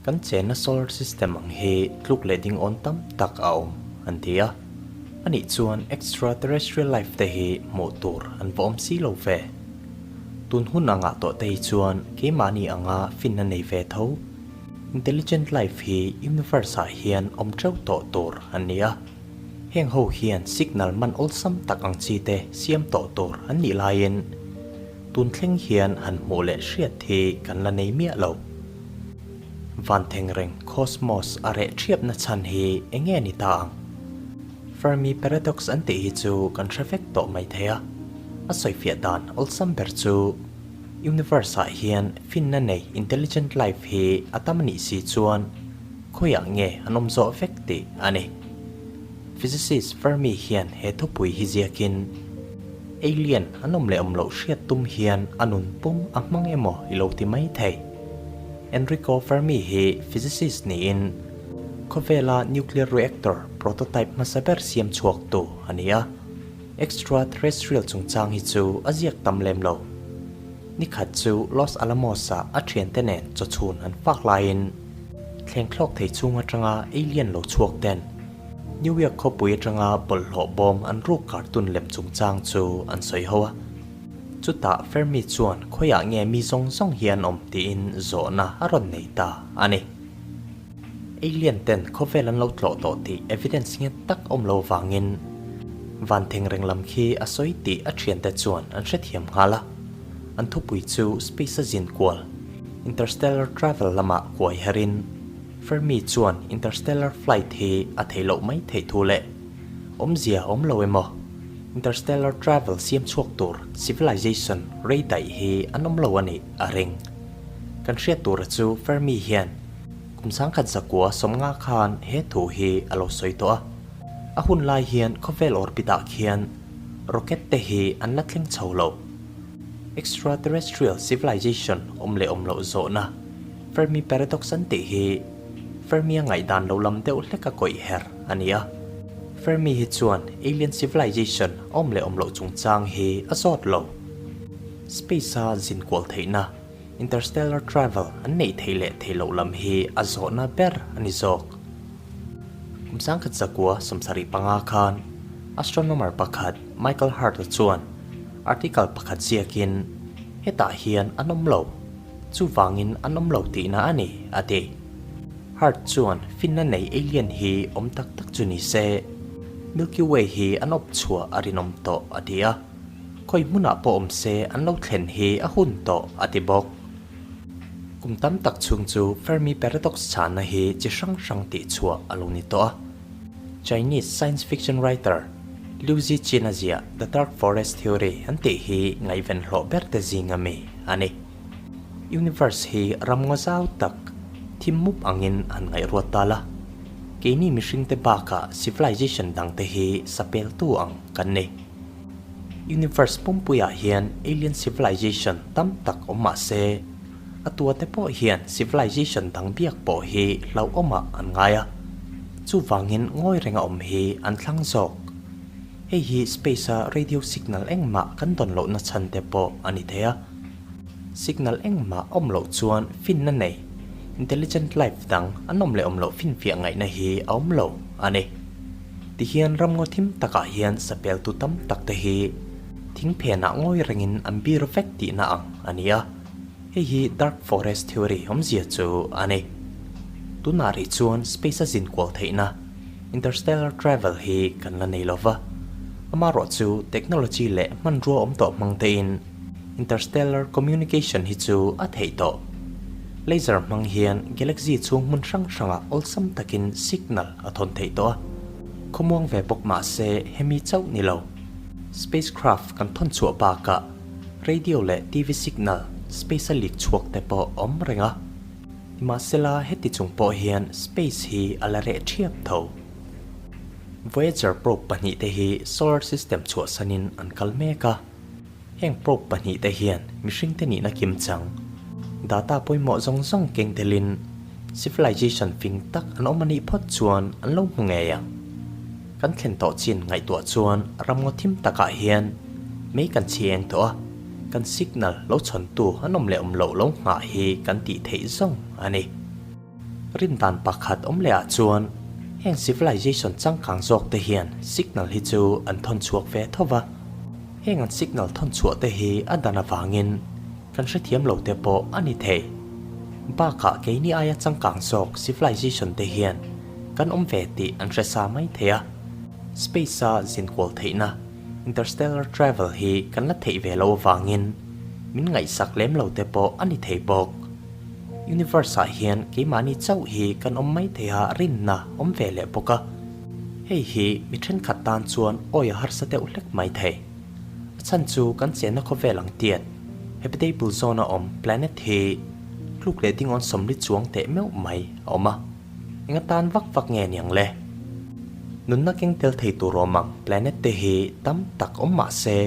kan chena solar system ang hi tluk le ding on tam tak aom an tia ani chuan extraterrestrial life te hi motor an vom si lo ve tun hun anga to te chuan Keimahni anga finna nei ve tho intelligent life hi universe a hian om trau to tor ania heng ho hian signal man ol sam tak ang chi te siam to tor an ni lain tun thleng hian han mo le hriat thi kan la nei mia lo Vante reng cosmos are thiap na chhan hi enge ni ta ang Fermi Paradox an ti hi chu kan traffic to mai thea a soi fia dan ol sam ber chu universe a hian finna nei intelligent life hi atamani si chuan khoya nge anom zo effecti ani physicist Fermi hian he thopui hi ziakin alien anom le omlo hriat tum hian anun pum hmanga emo ilo ti mai thei Enrico Fermi hi physicist ni in Kovela nuclear reactor prototype masaber siam chuak tu ania extraterrestrial chungchang hi chu aziak tam lem lo ni khat chu Los Alamos a thian te nen cho chhun an fak lain thleng thlok thei chunga tanga alien lo chuak ten New York khopui tanga bol ho bom an ru cartoon lem chungchang chu an soi hoa chuta Fermi chuan khoya nge mi zong zong hian om ti in zona aron nei ta ani alien ten khovelan lo tlo to ti evidence nge tak om lo wangin Vante reng lam khi a soi ti a thian te chuan an hre thiam hala an thupui chu space zin kwal interstellar travel lama kwai harin Fermi chuan interstellar flight hi a theilo mai thei thu le om zia om lo emo interstellar travel siam chuak tur civilization rei dai hi anom lo ani a ring kan hria tur chu Fermi hian kumsang khat zakwa somnga khan he thu hi alo soi to a hun lai hian khovel orbita khian rocket te hi an la thleng chholo extraterrestrial civilization omle omlo zona Fermi Paradox an ti hi Fermi ngai dan lo lam deuh hleka koi her ania Fermi hi chuan alien civilization omle omlo chungchang hi azot lo space a zin kwal theina interstellar travel an nei theile theilo lam hi azona ber ani zok kumsang khat zakwa somsari panga khan astronomer pakhat Michael Hriata chuan article pakhat ziakin heta hian anom lo chu wangin anom lo ti na ani ate Hriata chuan finna nei alien hi om tak tak chuni se Milky Way hi anop chua arinom to adia khoi muna po om se anlo thlen hi a hun to atibok kumtam tak chung chu Fermi Paradox chhana hi chi sang ti chua aloni to Chinese science fiction writer Liu Zi The Dark Forest Theory anti hi ngai ven hlo berte zingami ani universe hi ramnga zau tak thimmup angin an ngai ruatala Keini mishing te baka civilization dang te hi sapel tu ang kanne universe pumpuya hian alien civilization tam tak oma se atua te po hian civilization dang biak po hi lau oma an ngaya chu wangin ngoi renga om hi an thlang zok hei hi space radio signal engma kan don lo na chan te po ani thea signal engma om lo chuan fin na nei intelligent life dang anom le omlo fin fia ngai na hi om lo ani ti hian ram ngo thim taka hian sapel tu tam tak te hi thing phe na ngoi rengin ambi reflect ti na ang ania hei hi dark forest theory hom zia chu ani tunari chuan space zin kwal theina interstellar travel hi kan la nei lova amaro chu technology le man ro om to mangte in interstellar communication hi chu a thei to laser mang hian galaxy chung mun sang ol sam takin signal athon thei to khomong ve bok ma se hemi chau ni lo spacecraft kan thon chu ba ka radio le tv signal space lik chuak te po om renga ma sela heti chung po hian space hi alare thiap tho Voyager probe pani te hi solar system chu sanin an kalmeka heng probe pani te hian mishing te ni na kim chang data poimo zong zong keng telin civilization fing tak an omani phot chuan an lo ngeya kan thlen to chin ngai to chuan ramngo thim taka hian me kan chieng to kan signal lo chon tu anom le om lo nga hi kan ti thei zong ani rin dan pakhat le a chuan heng civilization changkang zok te hian signal hi chu an thon chuak ve thova heng an signal thon chuak te hi adana wangin kan hre thiam lo te po ani thei ba kha ke ni aya changkang zok civilization te hian kan ve ti an hre sa mai thea space a zin kwal theina interstellar travel hi kan la thei ve lo wangin min ngai sak lem lo te po ani thei bok universe hian Keimahni chauh hi kan mai thea rin na ve le boka hei hi mi then khat tan chuan oya har sa te ulek mai thei chan chu kan chena kho velang tiat habitable zone planet hi kluk le ding on somli chuang te meu mai oma inga tan vak nge niang le nun na keng tel thei tu romang planet te hi tam tak ma se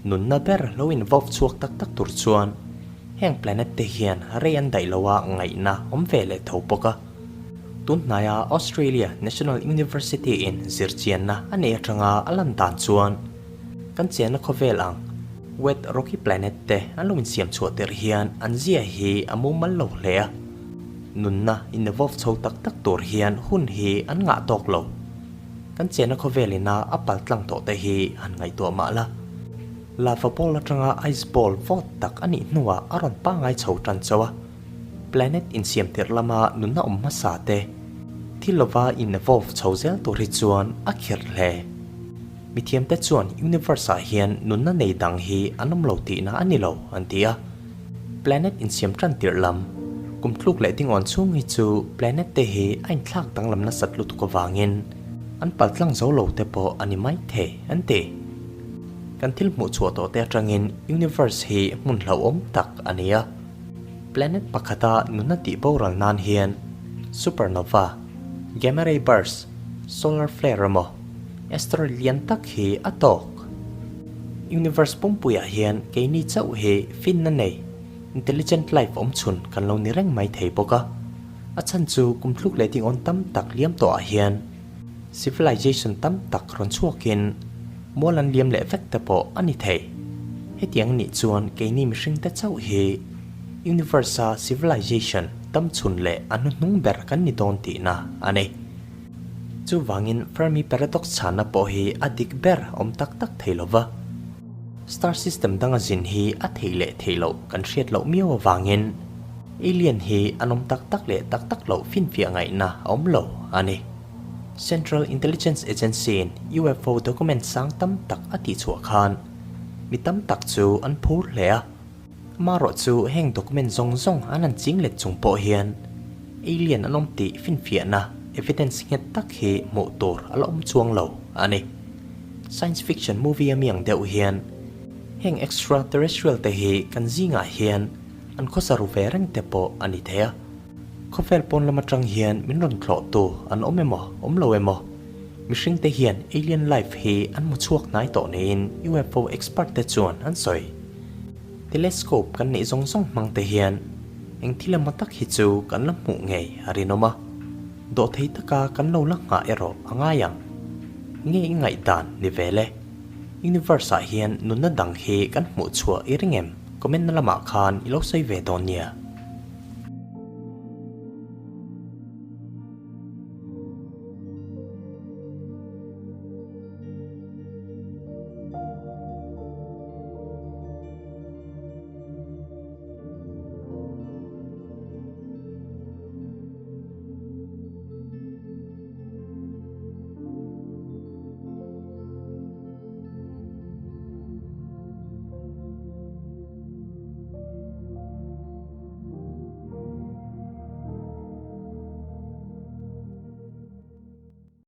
nun na ber lo involve chuak tak tur chuan heng planet te hian rian dai lowa ngai na ve le tho poka tun naya Australia National University in Zirchian na ane atanga alan dan chuan kan chena khovelang wet rocky planet te alungin siam chuater hian anzia hi amumal lo le nunna involve chho tak tur hian hun hi an nga tok lo kan chena khovelina apal tlang to te hi an ngai to ma la lava ball atanga ice ball vot tak ani nuwa aron pa ngai chho tan chawa planet in siam ter lama nunna ma sa te thilova involve chho zel to ri chuan akhir le mithiam te chuan universe hian nunna nei dang hi anom lo ti na ani lo antia planet in siam tran tir lam kum thluk le ding on chung hi chu planet te hi ain thlak tang lam na satlu tu ko wangin an paltlang zo lo te po ani mai the ante kan thil mu chu to te atangin universe hi mun lo tak ania planet pakhata nunna ti boral nan hian supernova gamma ray burst solar flare mo asteroid tak hi atok universe pumpuya hian keini chau hi fin na nei intelligent life chun kan lo ni reng mai thei boka achan chu kumthluk le ting on tam tak liam to a hian civilization tam tak ron chuakin molan liam le vek te po ani thei hetiang ni chuan keini mihring te chau hi universe civilization tam chun le anu nung ber kan ni don ti na ane chu wangin Fermi Paradox chhana po hi adik ber tak theilova star system danga zin hi a theile theilo kan hriat lo miawa wangin alien hi anom tak le tak lo fin fi ngai na lo ani Central Intelligence Agency in UFO document sang tam tak ati chua khan mi tam tak chu an phur le maro chu heng document zong anan ching le chung po hian alien anom ti fin fi na evidence nget tak hi mo tor alom chuang lo ani science fiction movie amiang deuh hian heng extraterrestrial te hi kan zinga hian an khosaru vereng te po ani thea khofel pon lama tang hian min ron thlo tu an lo emo mihring te hian alien life hi an mu chuak nai to nein UFO expert te chuan an soi telescope kan nei zong mang te hian eng thilama tak hi chu kan lam mu ngei arinoma do thei taka kan lo la nga ero anga yang nge ngai dan ni vele universe hian nunna dang hi kan mu chua iringem comment na lama khan ilo sei ve don nia